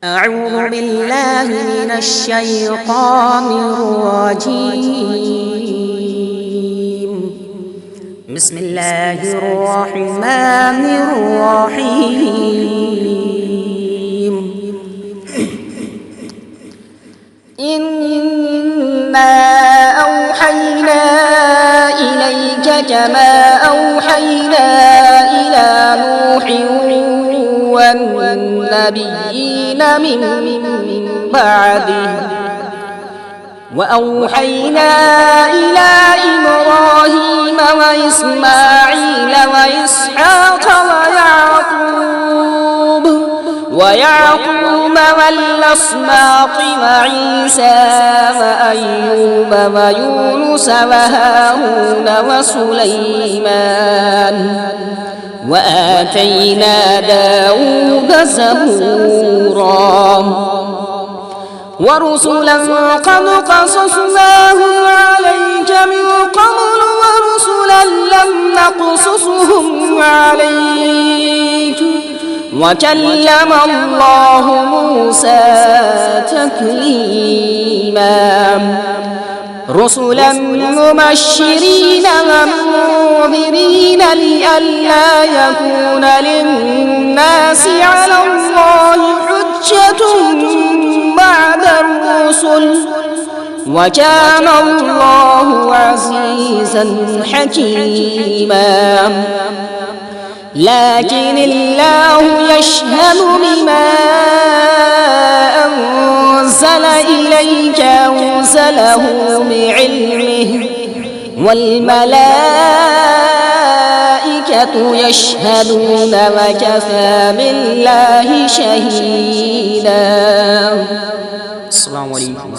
أعوذ بالله من الشيطان الرجيم. بسم الله الرحمن الرحيم. إنا أوحينا إليك كما أوحينا إلى نوح والنبيين من بعده وأوحينا إلى إبراهيم وإسماعيل وإسحاق ويعقوب والأسباط وعيسى وأيوب ويونس وهارون وسليمان وآتينا داود زبورا ورسلا قد قصصناهم عليك من قبل ورسلا لم نقصصهم عليك وكلم الله موسى تكليما رسلا مبشرين ومنذرين لئلا يكون للناس على الله حجة بعد الرسل وكان الله عزيزا حكيما لكن الله يشهد بما أنزل إليك أنزله بعلمه والملائكة يشهدون وكفى بالله شهيدا. السلام عليكم.